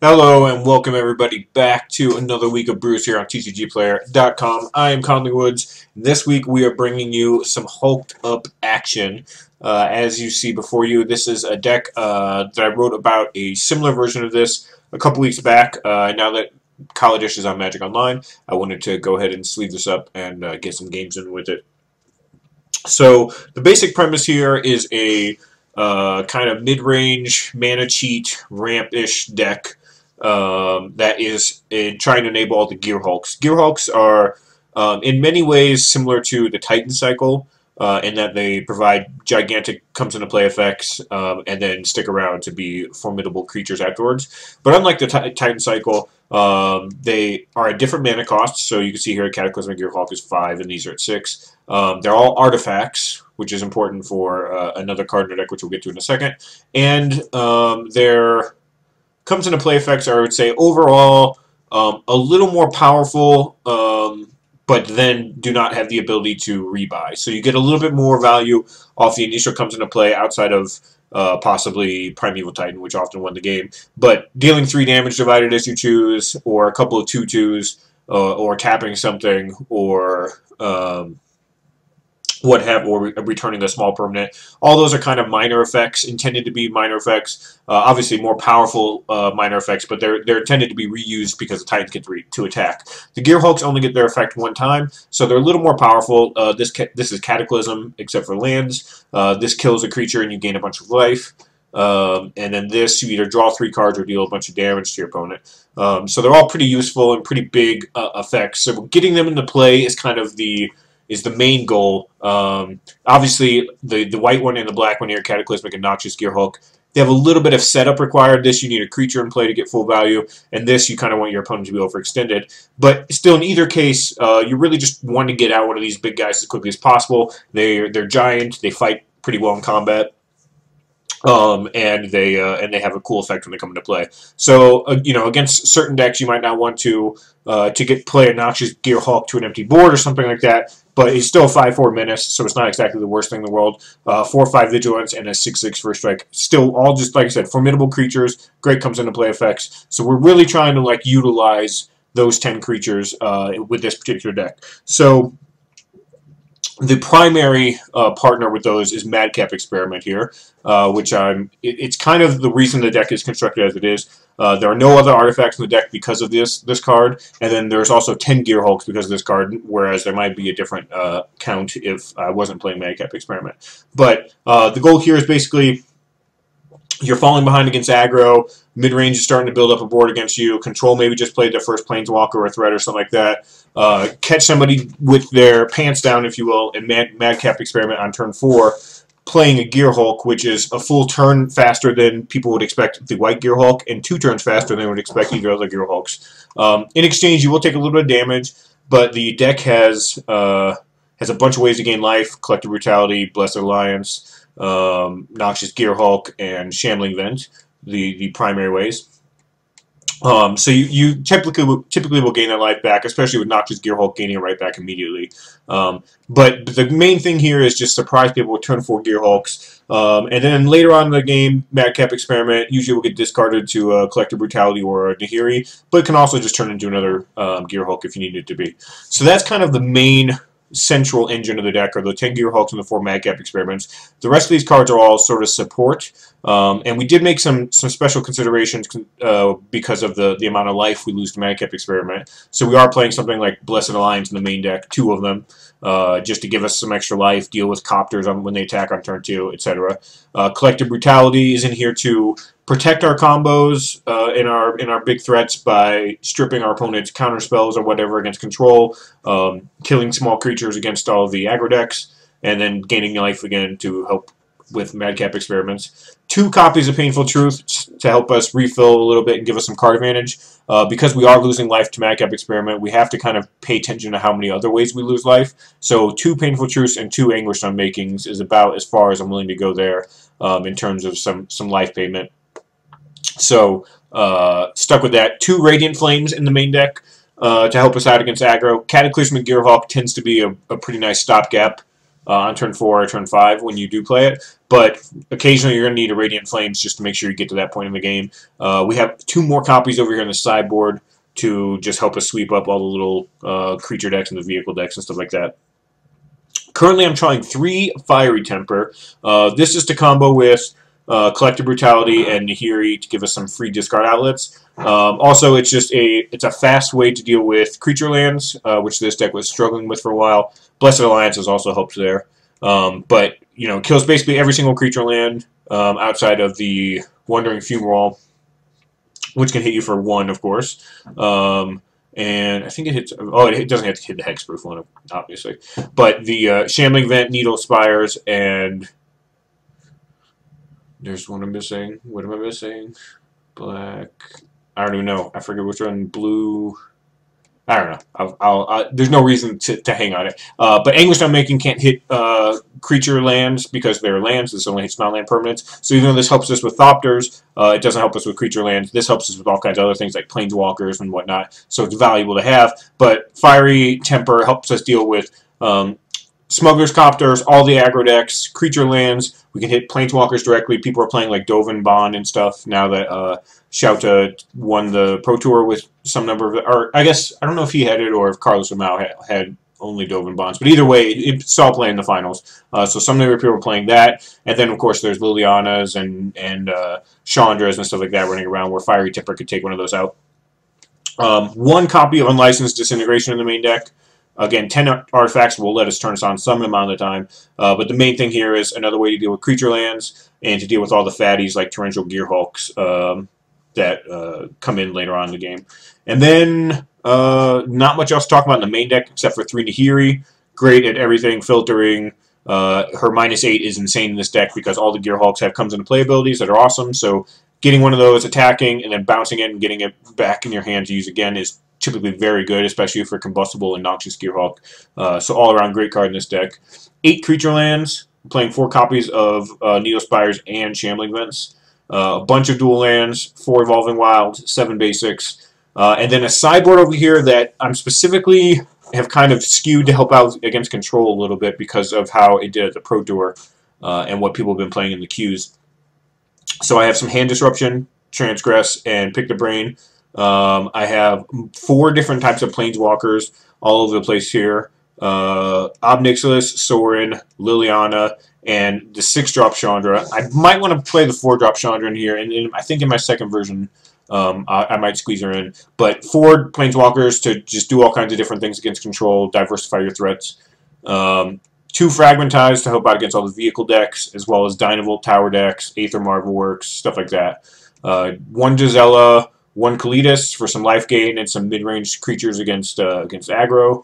Hello and welcome everybody back to another week of brews here on TCGplayer.com. I am Conley Woods. This week we are bringing you some hulked up action. As you see before you, this is a deck that I wrote about a similar version of this a couple weeks back. Now that Kaladesh is on Magic Online, I wanted to go ahead and sleeve this up and get some games in with it. So the basic premise here is a kind of mid-range mana cheat ramp-ish deck that is trying to enable all the Gear Hulks. Gear Hulks are in many ways similar to the Titan cycle in that they provide gigantic comes into play effects and then stick around to be formidable creatures afterwards. But unlike the Titan cycle, they are at different mana costs. So you can see here Cataclysmic Gear Hulk is 5 and these are at 6. They're all artifacts, which is important for another card in the deck, which we'll get to in a second. And they're comes into play effects are, I would say, overall a little more powerful, but then do not have the ability to rebuy. So you get a little bit more value off the initial comes into play outside of possibly Primeval Titan, which often won the game. But dealing 3 damage divided as you choose, or a couple of 2/2s, or tapping something, or or returning a small permanent. All those are kind of minor effects, intended to be minor effects. Obviously more powerful minor effects, but they're intended to be reused because the Titans get to attack. The Gear Hulks only get their effect one time, so they're a little more powerful. This is Cataclysm, except for lands. This kills a creature and you gain a bunch of life. And then this, you either draw 3 cards or deal a bunch of damage to your opponent. So they're all pretty useful and pretty big effects. So getting them into play is kind of the main goal. Obviously, the white one and the black one here, Cataclysmic and Noxious Gear Hulk, they have a little bit of setup required. This, you need a creature in play to get full value, and this, you kind of want your opponent to be overextended. But still, in either case, you really just want to get out one of these big guys as quickly as possible. They're giant, they fight pretty well in combat. And they have a cool effect when they come into play. So you know, against certain decks, you might not want to play a Noxious Gear Hulk to an empty board or something like that. But he's still 5/4 menace, so it's not exactly the worst thing in the world. 4/5 vigilance and a 6/6 first strike. Still, all just like I said, formidable creatures. Great comes into play effects. So we're really trying to like utilize those 10 creatures with this particular deck. So the primary partner with those is Madcap Experiment here, which it's kind of the reason the deck is constructed as it is. There are no other artifacts in the deck because of this card, and then there's also 10 Gear Hulks because of this card, whereas there might be a different count if I wasn't playing Madcap Experiment. But the goal here is basically you're falling behind against aggro, mid-range is starting to build up a board against you, control maybe just played their first Planeswalker or threat or something like that, catch somebody with their pants down, if you will, and Madcap Experiment on turn 4, playing a Gear Hulk, which is a full turn faster than people would expect the white Gear Hulk, and 2 turns faster than they would expect either other Gear Hulks. In exchange, you will take a little bit of damage, but the deck has a bunch of ways to gain life: Collective Brutality, Blessed Alliance, Noxious Gear Hulk, and Shambling Vent, the primary ways. So you typically will gain that life back, especially with Noxious Gear Hulk gaining it right back immediately. But the main thing here is just surprise people with turn 4 Gear Hulks. And then later on in the game, Madcap Experiment usually will get discarded to Collective Brutality or a Nahiri, but it can also just turn into another Gear Hulk if you need it to be. So that's kind of the main central engine of the deck, are the 10 Gear Hulks and the 4 Madcap Experiments. The rest of these cards are all sort of support, and we did make some special considerations because of the amount of life we lose to Madcap Experiment. So we are playing something like Blessed Alliance in the main deck, 2 of them, just to give us some extra life, deal with Copters when they attack on turn 2, etc. Collective Brutality is in here to protect our combos in our big threats by stripping our opponent's counter spells or whatever against control, killing small creatures against all of the aggro decks, and then gaining life again to help with Madcap Experiments. 2 copies of Painful Truth to help us refill a little bit and give us some card advantage. Because we are losing life to Madcap Experiment, we have to kind of pay attention to how many other ways we lose life. So 2 Painful Truths and 2 Anguished Unmakings is about as far as I'm willing to go there in terms of some life payment. So stuck with that. 2 Radiant Flames in the main deck to help us out against aggro. Cataclysmic Gear Hulk tends to be a pretty nice stopgap on turn 4 or turn 5 when you do play it, but occasionally you're going to need a Radiant Flames just to make sure you get to that point in the game. We have 2 more copies over here on the sideboard to just help us sweep up all the little creature decks and the vehicle decks and stuff like that. Currently, I'm trying 3 Fiery Temper. This is to combo with Collective Brutality and Nahiri to give us some free discard outlets. Also, it's a fast way to deal with creature lands, which this deck was struggling with for a while. Blessed Alliance has also helped there, but you know, kills basically every single creature land outside of the Wandering Fumarole, which can hit you for 1, of course. And I think it hits. Oh, it doesn't have to hit the hexproof one, obviously. But the Shambling Vent, Needle Spires, and there's one I'm missing. What am I missing? Black. I don't even know. I forget which one. Blue. I don't know. There's no reason to hang on it. But Anguish Making can't hit creature lands because they're lands. This only hits non-land permanents. So even though this helps us with Thopters, it doesn't help us with creature lands. This helps us with all kinds of other things like Planeswalkers and whatnot. So it's valuable to have. But Fiery Temper helps us deal with Smuggler's Copters, all the aggro decks, creature lands. We can hit Planeswalkers directly. People are playing like Dovin Bond and stuff now that Shouta won the Pro Tour with some number of, or I guess, I don't know if he had it or if Carlos Amau had only Dovin Bonds, but either way, it saw play in the finals. So some number of people were playing that, and then of course there's Lilianas and Chandras and stuff like that running around where Fiery Temper could take one of those out. 1 copy of Unlicensed Disintegration in the main deck. Again, 10 artifacts will let us turn us on some amount of the time, but the main thing here is another way to deal with creature lands and to deal with all the fatties like Torrential Gearhulks that come in later on in the game. And then not much else to talk about in the main deck except for 3 Nahiri. Great at everything, filtering. Her -8 is insane in this deck because all the Gearhulks have comes into play abilities that are awesome. So getting one of those, attacking, and then bouncing it and getting it back in your hand to use again is typically very good, especially for combustible and noxious Gearhulk. So all around great card in this deck. 8 creature lands, playing 4 copies of Needle Spires and Shambling Vents. A bunch of dual lands, 4 Evolving Wilds, 7 basics. And then a sideboard over here that I'm specifically have kind of skewed to help out against control a little bit because of how it did at the Pro Tour and what people have been playing in the queues. So I have some Hand Disruption, Transgress, and Pick the Brain. I have 4 different types of Planeswalkers all over the place here. Ob Nixilis, Sorin, Liliana, and the 6-drop Chandra. I might want to play the 4-drop Chandra in here, and I think in my second version I might squeeze her in. But 4 Planeswalkers to just do all kinds of different things against control, diversify your threats. 2 Fragmentize to help out against all the vehicle decks, as well as Dynavolt tower decks, Aether Marvel Works, stuff like that. 1 Gisela, 1 Kaladesh for some life gain and some mid-range creatures against aggro.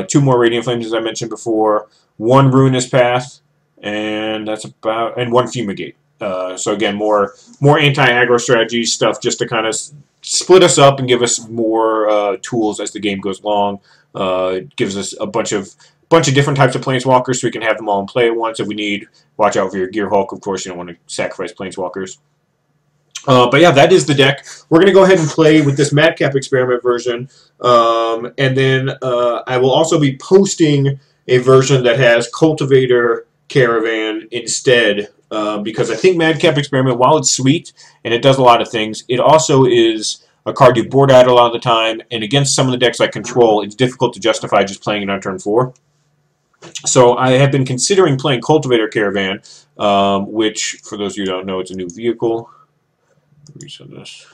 2 more Radiant Flames, as I mentioned before. 1 Ruinous Path, and that's about, and 1 Fumigate. So again, more anti-aggro strategy stuff just to kind of split us up and give us more tools as the game goes along. It gives us a bunch of different types of Planeswalkers so we can have them all in play at once if we need. Watch out for your Gearhulk. Of course, you don't want to sacrifice Planeswalkers. But yeah, that is the deck. We're going to go ahead and play with this Madcap experiment version. And then I will also be posting a version that has Cultivator Caravan instead. Because I think Madcap Experiment, while it's sweet and it does a lot of things, it also is a card you board out a lot of the time. And against some of the decks like Control, it's difficult to justify just playing it on turn 4. So I have been considering playing Cultivator Caravan, which, for those of you who don't know, it's a new vehicle. Reset this.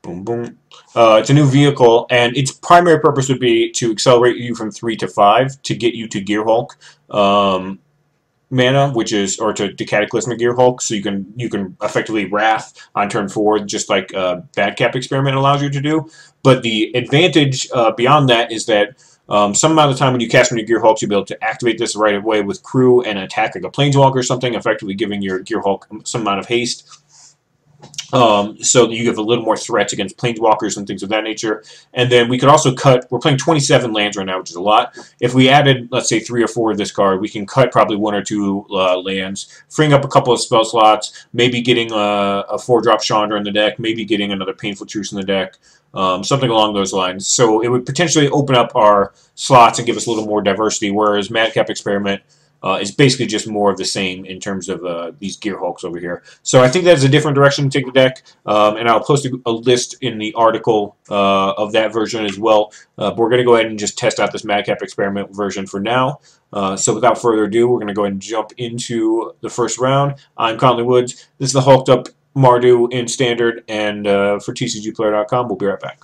Boom, boom. It's a new vehicle, and its primary purpose would be to accelerate you from 3 to 5 to get you to Gearhulk mana, which is, or to Cataclysmic Gearhulk, so you can effectively Wrath on turn 4, just like Madcap Experiment allows you to do. But the advantage beyond that is that some amount of time when you cast one of your Gearhulks, you'll be able to activate this right away with Crew and attack like a Planeswalker or something, effectively giving your Gearhulk some amount of haste. so that you have a little more threats against planeswalkers and things of that nature. And then we could also cut, we're playing 27 lands right now, which is a lot. If we added, let's say, 3 or 4 of this card, we can cut probably 1 or 2 lands, freeing up a couple of spell slots, maybe getting a 4-drop Chandra in the deck, maybe getting another Painful Truce in the deck, something along those lines. So it would potentially open up our slots and give us a little more diversity, whereas Madcap Experiment is basically just more of the same in terms of these Gear Hulks over here. So I think that's a different direction to take the deck, and I'll post a list in the article of that version as well. But we're going to go ahead and just test out this Madcap Experiment version for now. So without further ado, we're going to go ahead and jump into the first round. I'm Conley Woods. This is the Hulked Up Mardu in Standard, and for TCGplayer.com, we'll be right back.